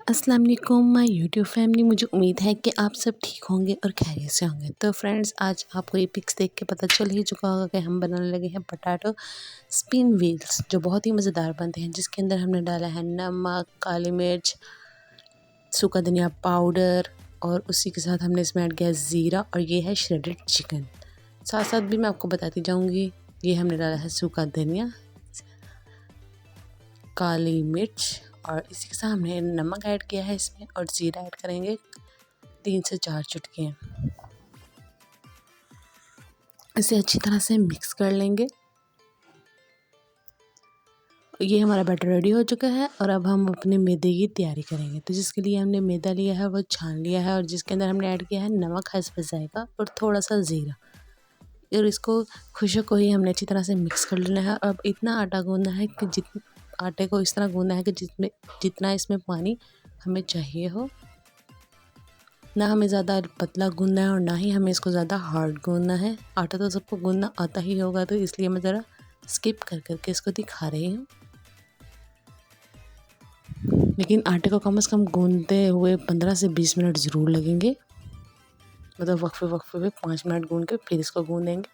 अस्सलाम वालेकुम my YouTube family. मुझे उम्मीद है कि आप सब ठीक होंगे और खैरियत से होंगे। तो फ्रेंड्स, आज आपको ये पिक्स देख के पता चल ही चुका होगा कि हम बनाने लगे हैं पोटैटो स्पिन व्हील्स, जो बहुत ही मज़ेदार बनते हैं, जिसके अंदर हमने डाला है नमक, काली मिर्च, सूखा धनिया पाउडर और उसी के साथ हमने इसमें ऐड किया ज़ीरा और ये है श्रेडेड चिकन। साथ साथ भी मैं आपको बताती जाऊँगी, ये हमने डाला है सूखा धनिया, काली मिर्च और इसी के साथ हमने नमक ऐड किया है इसमें और ज़ीरा ऐड करेंगे 3 से 4 चुटकियाँ। इसे अच्छी तरह से मिक्स कर लेंगे। ये हमारा बैटर रेडी हो चुका है और अब हम अपने मैदे की तैयारी करेंगे। तो जिसके लिए हमने मैदा लिया है वो छान लिया है और जिसके अंदर हमने ऐड किया है नमक हस्ब जायका और थोड़ा सा ज़ीरा, और इसको खुशक को ही हमने अच्छी तरह से मिक्स कर लेना है। अब इतना आटा गूंदना है कि आटे को इस तरह गूंदना है कि जितना इसमें पानी हमें चाहिए हो। ना हमें ज़्यादा पतला गूंदना है और ना ही हमें इसको ज़्यादा हार्ड गूंदना है। आटा तो सबको गूंदना आता ही होगा, तो इसलिए मैं ज़रा स्किप कर करके इसको दिखा रही हूँ। लेकिन आटे को कम से कम गूंदते हुए 15 से 20 मिनट ज़रूर लगेंगे, मतलब वक्फे पे 5 मिनट गूंद के फिर इसको गूंदेंगे।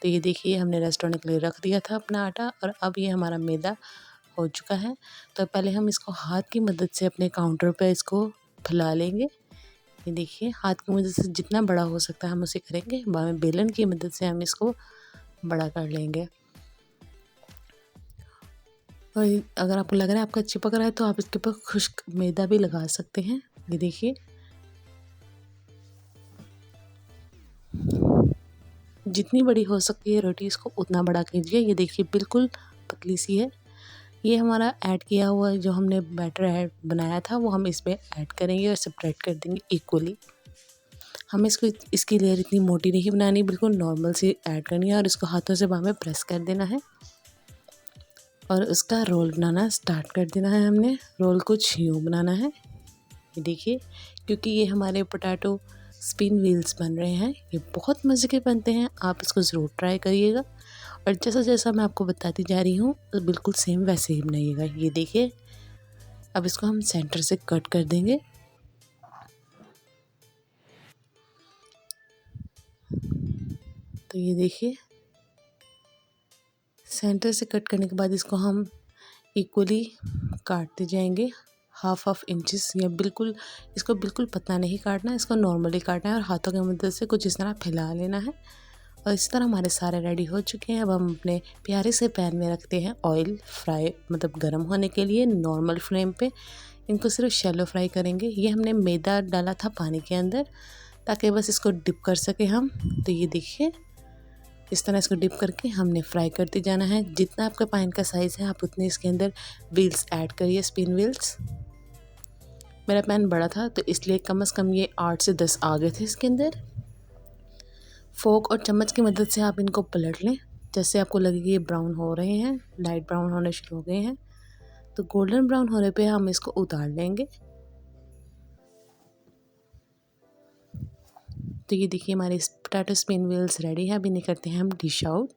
तो ये देखिए, हमने रेस्ट होने के लिए रख दिया था अपना आटा और अब ये हमारा मैदा हो चुका है। तो पहले हम इसको हाथ की मदद से अपने काउंटर पे इसको फैला लेंगे। ये देखिए, हाथ की मदद से जितना बड़ा हो सकता है हम उसे करेंगे। बाद में बेलन की मदद से हम इसको बड़ा कर लेंगे। और अगर आपको लग रहा है आपका चिपक रहा है तो आप इसके ऊपर खुश्क मैदा भी लगा सकते हैं। ये देखिए, जितनी बड़ी हो सकती है रोटी इसको उतना बड़ा कीजिए। ये देखिए, बिल्कुल पतली सी है। ये हमारा ऐड किया हुआ जो हमने बैटर ऐड बनाया था वो हम इसमें ऐड करेंगे और सेपरेट कर देंगे इक्वली। हमें इसकी लेयर इतनी मोटी नहीं बनानी, बिल्कुल नॉर्मल सी ऐड करनी है और इसको हाथों से हमें प्रेस कर देना है और उसका रोल बनाना स्टार्ट कर देना है। हमने रोल कुछ यूँ बनाना है। ये देखिए, क्योंकि ये हमारे पोटैटो स्पिन व्हील्स बन रहे हैं, ये बहुत मज़े के बनते हैं। आप इसको ज़रूर ट्राई करिएगा और जैसा जैसा मैं आपको बताती जा रही हूँ तो बिल्कुल सेम वैसे ही बनाइएगा। ये देखिए, अब इसको हम सेंटर से कट कर देंगे। तो ये देखिए, सेंटर से कट करने के बाद इसको हम इक्वली काटते जाएंगे, हाफ इंचेस, या बिल्कुल इसको बिल्कुल पतला नहीं काटना, इसको नॉर्मली काटना है और हाथों की मदद से कुछ इस तरह फैला लेना है। और इस तरह हमारे सारे रेडी हो चुके हैं। अब हम अपने प्यारे से पैन में रखते हैं ऑयल फ्राई, मतलब गर्म होने के लिए नॉर्मल फ्लेम पे। इनको सिर्फ शैलो फ्राई करेंगे। ये हमने मैदा डाला था पानी के अंदर ताकि बस इसको डिप कर सके हम। तो ये देखिए, इस तरह इसको डिप करके हमने फ्राई करते जाना है। जितना आपका पैन का साइज़ है आप उतने इसके अंदर व्हील्स ऐड करिए, स्पिन व्हील्स। मेरा पैन बड़ा था तो इसलिए कम से कम ये 8 से 10 आ गए थे इसके अंदर। फोक और चम्मच की मदद से आप इनको पलट लें। जैसे आपको लगे कि ये ब्राउन हो रहे हैं, लाइट ब्राउन होने शुरू हो गए हैं, तो गोल्डन ब्राउन होने पे हम इसको उतार लेंगे। तो ये देखिए, हमारे पोटैटो स्पिन व्हील्स रेडी है। अभी नहीं करते हैं हम डिश आउट।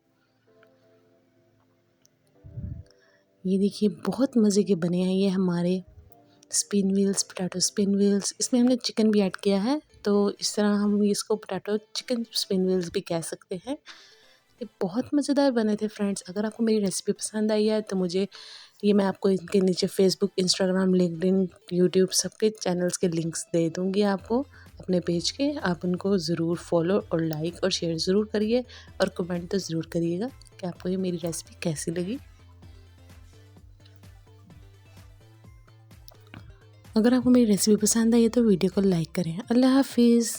ये देखिए, बहुत मज़े के बने हैं ये हमारे spin wheels, potato spin wheels. इसमें हमने चिकन भी ऐड किया है, तो इस तरह हम इसको पोटैटो चिकन स्पिन व्हील्स भी कह सकते हैं। ये बहुत मज़ेदार बने थे फ्रेंड्स। अगर आपको मेरी रेसिपी पसंद आई है तो मुझे मैं आपको इनके नीचे फेसबुक, इंस्टाग्राम, लिंक्डइन, यूट्यूब सबके चैनल्स के लिंक्स दे दूँगी आपको अपने पेज के। आप उनको ज़रूर फॉलो और लाइक और शेयर ज़रूर करिए और कमेंट तो ज़रूर करिएगा कि आपको ये मेरी रेसिपी कैसी लगी। अगर आपको मेरी रेसिपी पसंद आई है तो वीडियो को लाइक करें। अल्लाह हाफिज़।